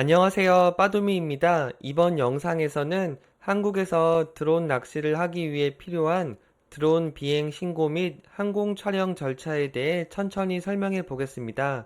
안녕하세요. 빠두미입니다. 이번 영상에서는 한국에서 드론 낚시를 하기 위해 필요한 드론 비행 신고 및 항공 촬영 절차에 대해 천천히 설명해 보겠습니다.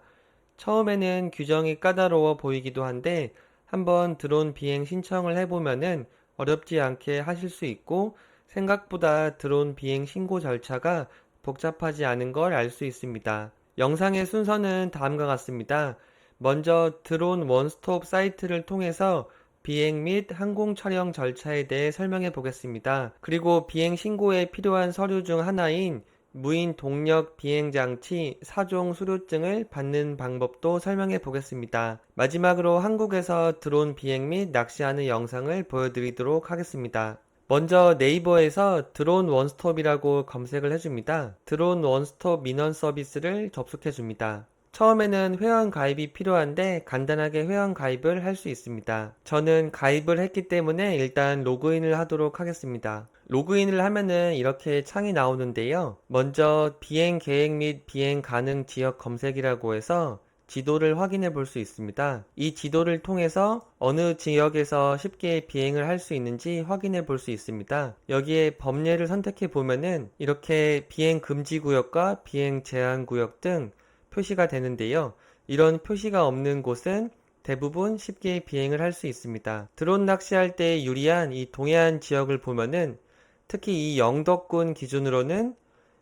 처음에는 규정이 까다로워 보이기도 한데 한번 드론 비행 신청을 해보면은 어렵지 않게 하실 수 있고 생각보다 드론 비행 신고 절차가 복잡하지 않은 걸 알 수 있습니다. 영상의 순서는 다음과 같습니다. 먼저 드론 원스톱 사이트를 통해서 비행 및 항공 촬영 절차에 대해 설명해 보겠습니다. 그리고 비행 신고에 필요한 서류 중 하나인 무인 동력 비행 장치 4종 수료증을 받는 방법도 설명해 보겠습니다. 마지막으로 한국에서 드론 비행 및 낚시하는 영상을 보여드리도록 하겠습니다. 먼저 네이버에서 드론 원스톱이라고 검색을 해줍니다. 드론 원스톱 민원 서비스를 접속해 줍니다. 처음에는 회원 가입이 필요한데 간단하게 회원 가입을 할 수 있습니다. 저는 가입을 했기 때문에 일단 로그인을 하도록 하겠습니다. 로그인을 하면은 이렇게 창이 나오는데요. 먼저 비행 계획 및 비행 가능 지역 검색이라고 해서 지도를 확인해 볼 수 있습니다. 이 지도를 통해서 어느 지역에서 쉽게 비행을 할 수 있는지 확인해 볼 수 있습니다. 여기에 법례를 선택해 보면은 이렇게 비행 금지 구역과 비행 제한 구역 등 표시가 되는데요. 이런 표시가 없는 곳은 대부분 쉽게 비행을 할 수 있습니다. 드론 낚시할 때 유리한 이 동해안 지역을 보면은 특히 이 영덕군 기준으로는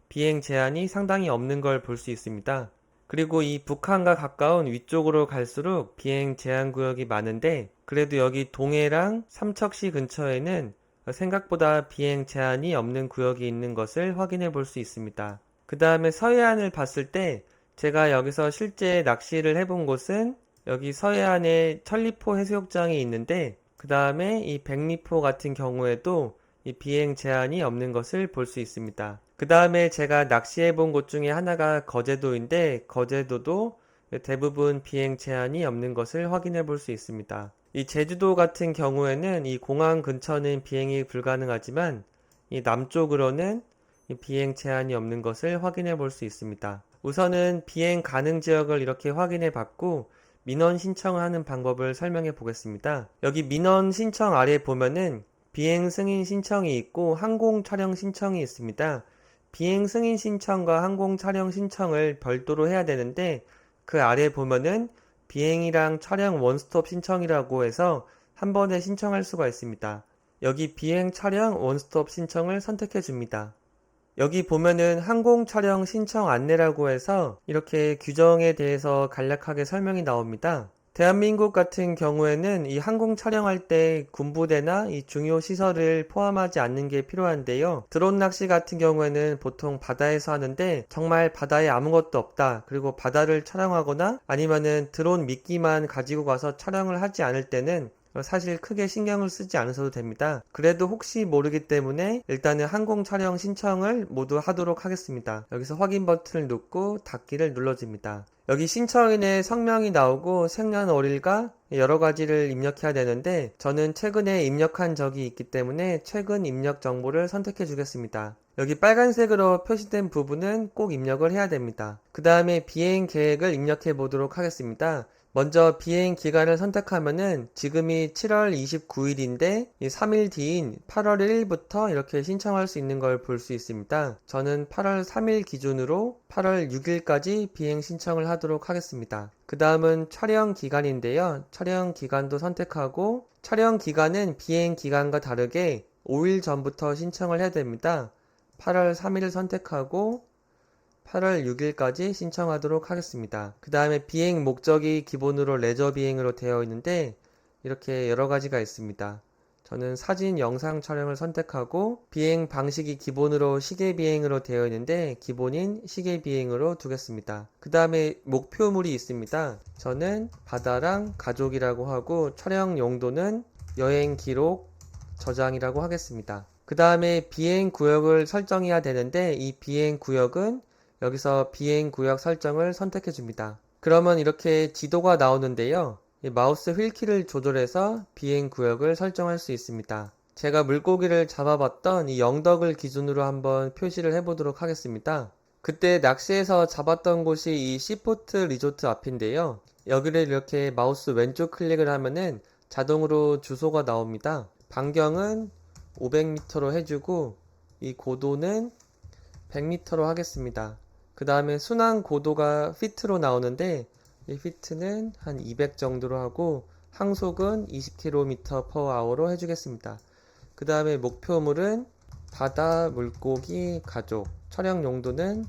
비행 제한이 상당히 없는 걸 볼 수 있습니다. 그리고 이 북한과 가까운 위쪽으로 갈수록 비행 제한 구역이 많은데 그래도 여기 동해랑 삼척시 근처에는 생각보다 비행 제한이 없는 구역이 있는 것을 확인해 볼 수 있습니다. 그 다음에 서해안을 봤을 때 제가 여기서 실제 낚시를 해본 곳은 여기 서해안에 천리포 해수욕장이 있는데 그 다음에 이 백리포 같은 경우에도 이 비행 제한이 없는 것을 볼 수 있습니다. 그 다음에 제가 낚시해 본 곳 중에 하나가 거제도인데 거제도도 대부분 비행 제한이 없는 것을 확인해 볼 수 있습니다. 이 제주도 같은 경우에는 이 공항 근처는 비행이 불가능하지만 이 남쪽으로는 이 비행 제한이 없는 것을 확인해 볼 수 있습니다. 우선은 비행 가능 지역을 이렇게 확인해 봤고 민원 신청을 하는 방법을 설명해 보겠습니다. 여기 민원 신청 아래 보면은 비행 승인 신청이 있고 항공 촬영 신청이 있습니다. 비행 승인 신청과 항공 촬영 신청을 별도로 해야 되는데 그 아래 보면은 비행이랑 촬영 원스톱 신청이라고 해서 한 번에 신청할 수가 있습니다. 여기 비행 촬영 원스톱 신청을 선택해 줍니다. 여기 보면은 항공 촬영 신청 안내라고 해서 이렇게 규정에 대해서 간략하게 설명이 나옵니다. 대한민국 같은 경우에는 이 항공 촬영할 때 군부대나 이 중요 시설을 포함하지 않는 게 필요한데요. 드론 낚시 같은 경우에는 보통 바다에서 하는데 정말 바다에 아무것도 없다. 그리고 바다를 촬영하거나 아니면은 드론 미끼만 가지고 가서 촬영을 하지 않을 때는 사실 크게 신경을 쓰지 않으셔도 됩니다. 그래도 혹시 모르기 때문에 일단은 항공 촬영 신청을 모두 하도록 하겠습니다. 여기서 확인 버튼을 누르고 닫기를 눌러줍니다. 여기 신청인의 성명이 나오고 생년월일과 여러 가지를 입력해야 되는데 저는 최근에 입력한 적이 있기 때문에 최근 입력 정보를 선택해 주겠습니다. 여기 빨간색으로 표시된 부분은 꼭 입력을 해야 됩니다. 그 다음에 비행 계획을 입력해 보도록 하겠습니다. 먼저 비행 기간을 선택하면은 지금이 7월 29일인데 3일 뒤인 8월 1일부터 이렇게 신청할 수 있는 걸 볼 수 있습니다. 저는 8월 3일 기준으로 8월 6일까지 비행 신청을 하도록 하겠습니다. 그 다음은 촬영 기간인데요. 촬영 기간도 선택하고 촬영 기간은 비행 기간과 다르게 5일 전부터 신청을 해야 됩니다. 8월 3일을 선택하고 8월 6일까지 신청하도록 하겠습니다. 그 다음에 비행 목적이 기본으로 레저 비행으로 되어 있는데 이렇게 여러 가지가 있습니다. 저는 사진, 영상 촬영을 선택하고 비행 방식이 기본으로 시계 비행으로 되어 있는데 기본인 시계 비행으로 두겠습니다. 그 다음에 목표물이 있습니다. 저는 바다랑 가족이라고 하고 촬영 용도는 여행 기록 저장이라고 하겠습니다. 그 다음에 비행 구역을 설정해야 되는데 이 비행 구역은 여기서 비행구역 설정을 선택해 줍니다. 그러면 이렇게 지도가 나오는데요. 마우스 휠키를 조절해서 비행구역을 설정할 수 있습니다. 제가 물고기를 잡아봤던 이 영덕을 기준으로 한번 표시를 해보도록 하겠습니다. 그때 낚시해서 잡았던 곳이 이 시포트 리조트 앞인데요. 여기를 이렇게 마우스 왼쪽 클릭을 하면은 자동으로 주소가 나옵니다. 반경은 500m로 해주고 이 고도는 100m로 하겠습니다. 그 다음에 순항 고도가 피트로 나오는데 이 피트는 한 200 정도로 하고 항속은 20km/h로 해주겠습니다. 그 다음에 목표물은 바다 물고기 가족, 촬영 용도는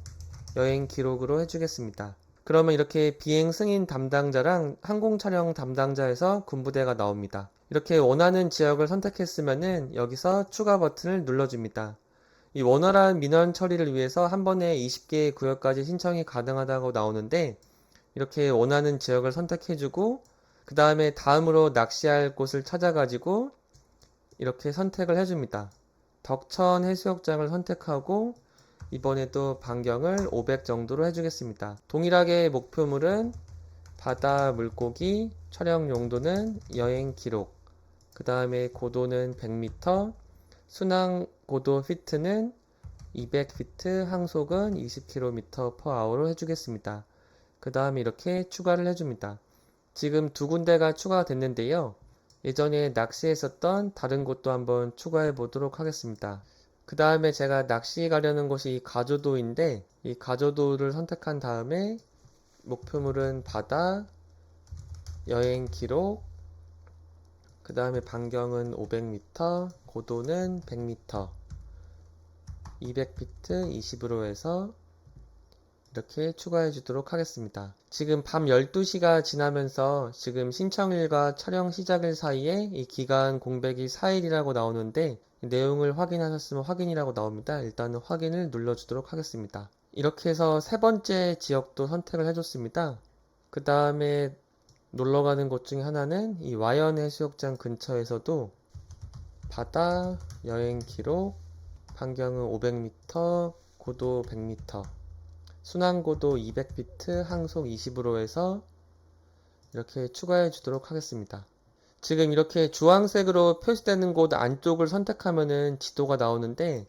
여행 기록으로 해주겠습니다. 그러면 이렇게 비행 승인 담당자랑 항공 촬영 담당자에서 군부대가 나옵니다. 이렇게 원하는 지역을 선택했으면은 여기서 추가 버튼을 눌러줍니다. 이 원활한 민원 처리를 위해서 한 번에 20개의 구역까지 신청이 가능하다고 나오는데 이렇게 원하는 지역을 선택해주고 그 다음에 다음으로 낚시할 곳을 찾아가지고 이렇게 선택을 해줍니다. 덕천 해수욕장을 선택하고 이번에도 반경을 500 정도로 해주겠습니다. 동일하게 목표물은 바다 물고기, 촬영 용도는 여행 기록, 그 다음에 고도는 100m, 순항 고도 피트는 200피트, 항속은 20km/h로 해주겠습니다. 그 다음에 이렇게 추가를 해줍니다. 지금 두 군데가 추가됐는데요. 예전에 낚시했었던 다른 곳도 한번 추가해 보도록 하겠습니다. 그 다음에 제가 낚시 가려는 곳이 가조도인데 이 가조도를 선택한 다음에 목표물은 바다, 여행 기록, 그 다음에 반경은 500m, 고도는 100m, 200피트 20으로 해서 이렇게 추가해 주도록 하겠습니다. 지금 밤 12시가 지나면서 지금 신청일과 촬영 시작일 사이에 이 기간 공백이 4일이라고 나오는데 내용을 확인하셨으면 확인이라고 나옵니다. 일단은 확인을 눌러주도록 하겠습니다. 이렇게 해서 세 번째 지역도 선택을 해줬습니다. 그 다음에 놀러가는 곳 중에 하나는 이 와연 해수욕장 근처에서도 바다, 여행 기록, 반경은 500m, 고도 100m, 순항고도 200피트, 항속 20으로 해서 이렇게 추가해 주도록 하겠습니다. 지금 이렇게 주황색으로 표시되는 곳 안쪽을 선택하면은 지도가 나오는데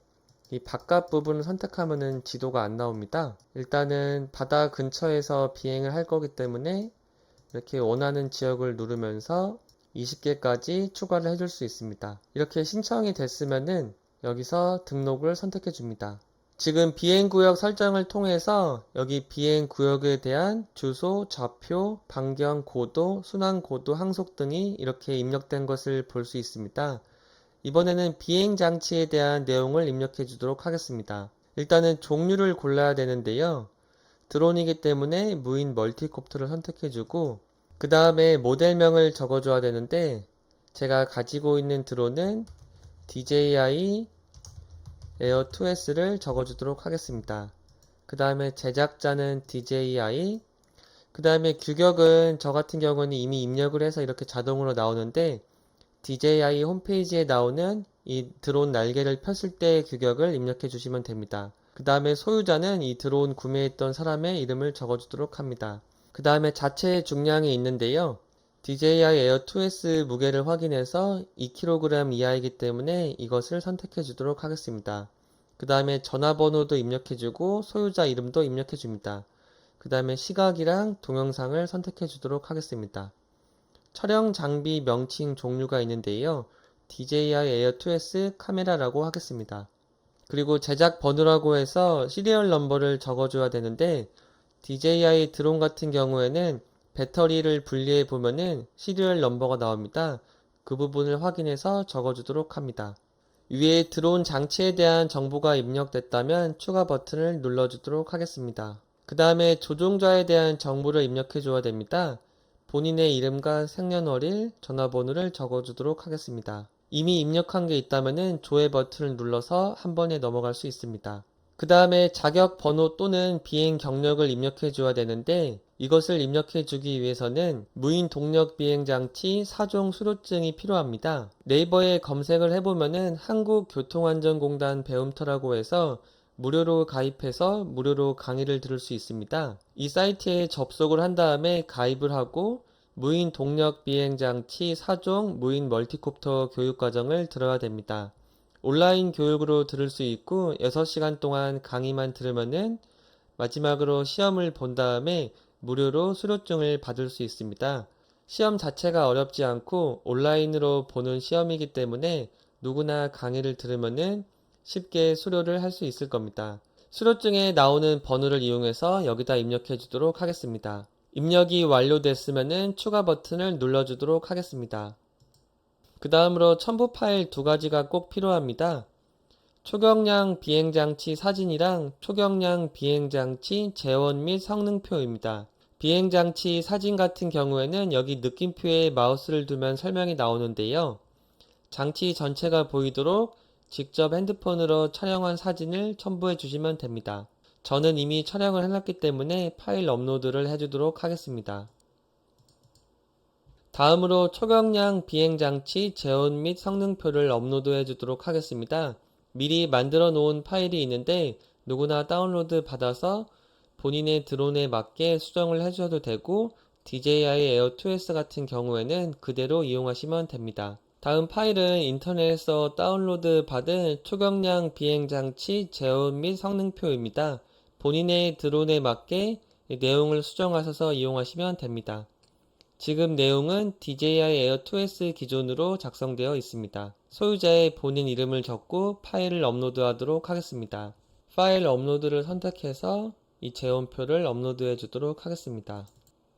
이 바깥 부분을 선택하면은 지도가 안 나옵니다. 일단은 바다 근처에서 비행을 할 거기 때문에 이렇게 원하는 지역을 누르면서 20개까지 추가를 해줄 수 있습니다. 이렇게 신청이 됐으면은 여기서 등록을 선택해 줍니다. 지금 비행구역 설정을 통해서 여기 비행구역에 대한 주소, 좌표, 반경, 고도, 순항 고도, 항속 등이 이렇게 입력된 것을 볼 수 있습니다. 이번에는 비행장치에 대한 내용을 입력해 주도록 하겠습니다. 일단은 종류를 골라야 되는데요. 드론이기 때문에 무인 멀티콥터를 선택해 주고 그 다음에 모델명을 적어줘야 되는데 제가 가지고 있는 드론은 DJI 에어 2S를 적어주도록 하겠습니다. 그 다음에 제작자는 DJI, 그 다음에 규격은 저 같은 경우는 이미 입력을 해서 이렇게 자동으로 나오는데 DJI 홈페이지에 나오는 이 드론 날개를 폈을 때의 규격을 입력해 주시면 됩니다. 그 다음에 소유자는 이 드론 구매했던 사람의 이름을 적어주도록 합니다. 그 다음에 자체 중량이 있는데요. DJI 에어 2S 무게를 확인해서 2kg 이하이기 때문에 이것을 선택해 주도록 하겠습니다. 그 다음에 전화번호도 입력해 주고 소유자 이름도 입력해 줍니다. 그 다음에 시각이랑 동영상을 선택해 주도록 하겠습니다. 촬영 장비 명칭 종류가 있는데요. DJI 에어 2S 카메라라고 하겠습니다. 그리고 제작 번호라고 해서 시리얼 넘버를 적어줘야 되는데 DJI 드론 같은 경우에는 배터리를 분리해 보면은 시리얼 넘버가 나옵니다. 그 부분을 확인해서 적어주도록 합니다. 위에 드론 장치에 대한 정보가 입력됐다면 추가 버튼을 눌러주도록 하겠습니다. 그 다음에 조종자에 대한 정보를 입력해 줘야 됩니다. 본인의 이름과 생년월일, 전화번호를 적어주도록 하겠습니다. 이미 입력한 게 있다면 조회 버튼을 눌러서 한 번에 넘어갈 수 있습니다. 그 다음에 자격 번호 또는 비행 경력을 입력해 줘야 되는데 이것을 입력해 주기 위해서는 무인 동력 비행 장치 4종 수료증이 필요합니다. 네이버에 검색을 해보면은 한국교통안전공단 배움터라고 해서 무료로 가입해서 무료로 강의를 들을 수 있습니다. 이 사이트에 접속을 한 다음에 가입을 하고 무인 동력 비행 장치 4종 무인 멀티콥터 교육과정을 들어야 됩니다. 온라인 교육으로 들을 수 있고 6시간 동안 강의만 들으면은 마지막으로 시험을 본 다음에 무료로 수료증을 받을 수 있습니다. 시험 자체가 어렵지 않고 온라인으로 보는 시험이기 때문에 누구나 강의를 들으면은 쉽게 수료를 할 수 있을 겁니다. 수료증에 나오는 번호를 이용해서 여기다 입력해 주도록 하겠습니다. 입력이 완료됐으면은 추가 버튼을 눌러주도록 하겠습니다. 그 다음으로 첨부 파일 두 가지가 꼭 필요합니다. 초경량 비행장치 사진이랑 초경량 비행장치 재원 및 성능표입니다. 비행장치 사진 같은 경우에는 여기 느낌표에 마우스를 두면 설명이 나오는데요. 장치 전체가 보이도록 직접 핸드폰으로 촬영한 사진을 첨부해 주시면 됩니다. 저는 이미 촬영을 해놨기 때문에 파일 업로드를 해주도록 하겠습니다. 다음으로 초경량 비행장치 재원 및 성능표를 업로드해 주도록 하겠습니다. 미리 만들어 놓은 파일이 있는데 누구나 다운로드 받아서 본인의 드론에 맞게 수정을 해주셔도 되고 DJI Air 2S 같은 경우에는 그대로 이용하시면 됩니다. 다음 파일은 인터넷에서 다운로드 받은 초경량 비행장치 재원 및 성능표입니다. 본인의 드론에 맞게 내용을 수정하셔서 이용하시면 됩니다. 지금 내용은 DJI Air 2S 기존으로 작성되어 있습니다. 소유자의 본인 이름을 적고 파일을 업로드하도록 하겠습니다. 파일 업로드를 선택해서 이 재원표를 업로드해 주도록 하겠습니다.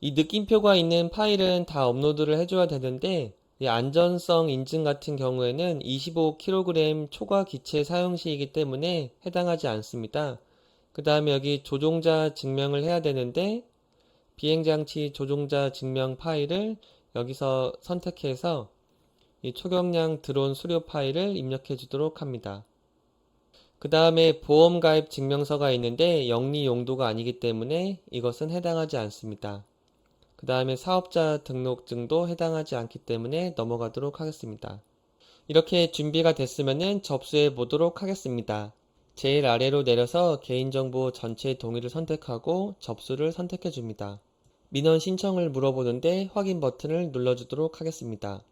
이 느낌표가 있는 파일은 다 업로드를 해줘야 되는데 이 안전성 인증 같은 경우에는 25kg 초과 기체 사용 시이기 때문에 해당하지 않습니다. 그 다음에 여기 조종자 증명을 해야 되는데 비행장치 조종자 증명 파일을 여기서 선택해서 이 초경량 드론 수료 파일을 입력해 주도록 합니다. 그 다음에 보험가입 증명서가 있는데 영리 용도가 아니기 때문에 이것은 해당하지 않습니다. 그 다음에 사업자 등록증도 해당하지 않기 때문에 넘어가도록 하겠습니다. 이렇게 준비가 됐으면 접수해 보도록 하겠습니다. 제일 아래로 내려서 개인정보 전체 동의를 선택하고 접수를 선택해 줍니다. 민원 신청을 물어보는데 확인 버튼을 눌러주도록 하겠습니다.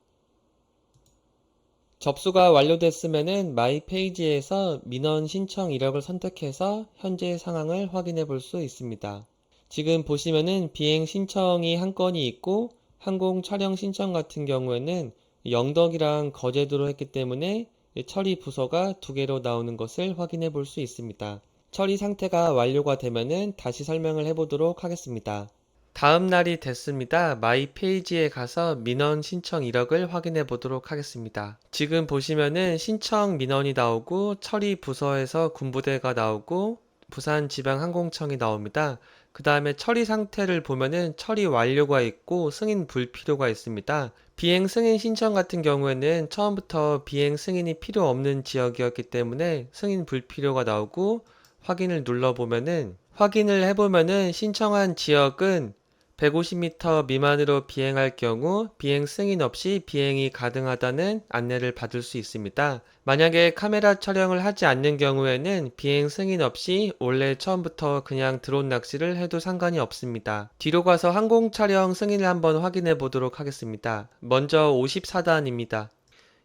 접수가 완료됐으면 마이 페이지에서 민원 신청 이력을 선택해서 현재 상황을 확인해 볼 수 있습니다. 지금 보시면은 비행 신청이 한 건이 있고 항공 촬영 신청 같은 경우에는 영덕이랑 거제도로 했기 때문에 처리 부서가 두 개로 나오는 것을 확인해 볼 수 있습니다. 처리 상태가 완료가 되면은 다시 설명을 해보도록 하겠습니다. 다음 날이 됐습니다. 마이 페이지에 가서 민원 신청 이력을 확인해 보도록 하겠습니다. 지금 보시면은 신청 민원이 나오고 처리 부서에서 군부대가 나오고 부산지방항공청이 나옵니다. 그 다음에 처리 상태를 보면은 처리 완료가 있고 승인 불필요가 있습니다. 비행 승인 신청 같은 경우에는 처음부터 비행 승인이 필요 없는 지역이었기 때문에 승인 불필요가 나오고 확인을 눌러보면은 확인을 해보면은 신청한 지역은 150m 미만으로 비행할 경우 비행 승인 없이 비행이 가능하다는 안내를 받을 수 있습니다. 만약에 카메라 촬영을 하지 않는 경우에는 비행 승인 없이 원래 처음부터 그냥 드론 낚시를 해도 상관이 없습니다. 뒤로 가서 항공 촬영 승인을 한번 확인해 보도록 하겠습니다. 먼저 54단입니다.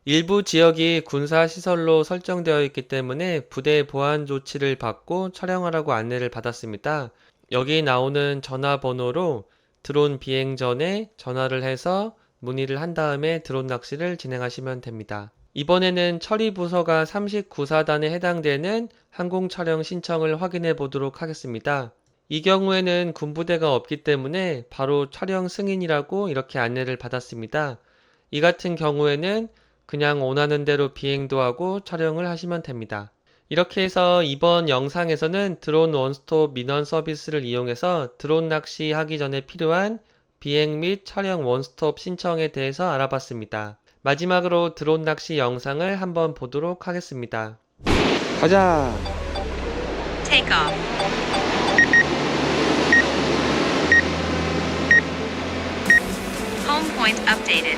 일부 지역이 군사시설로 설정되어 있기 때문에 부대 보안 조치를 받고 촬영하라고 안내를 받았습니다. 여기 나오는 전화번호로 드론 비행 전에 전화를 해서 문의를 한 다음에 드론 낚시를 진행하시면 됩니다. 이번에는 처리 부서가 39사단에 해당되는 항공 촬영 신청을 확인해 보도록 하겠습니다. 이 경우에는 군부대가 없기 때문에 바로 촬영 승인이라고 이렇게 안내를 받았습니다. 이 같은 경우에는 그냥 원하는 대로 비행도 하고 촬영을 하시면 됩니다. 이렇게 해서 이번 영상에서는 드론 원스톱 민원 서비스를 이용해서 드론 낚시 하기 전에 필요한 비행 및 촬영 원스톱 신청에 대해서 알아봤습니다. 마지막으로 드론 낚시 영상을 한번 보도록 하겠습니다. 가자! Take off. Home point updated.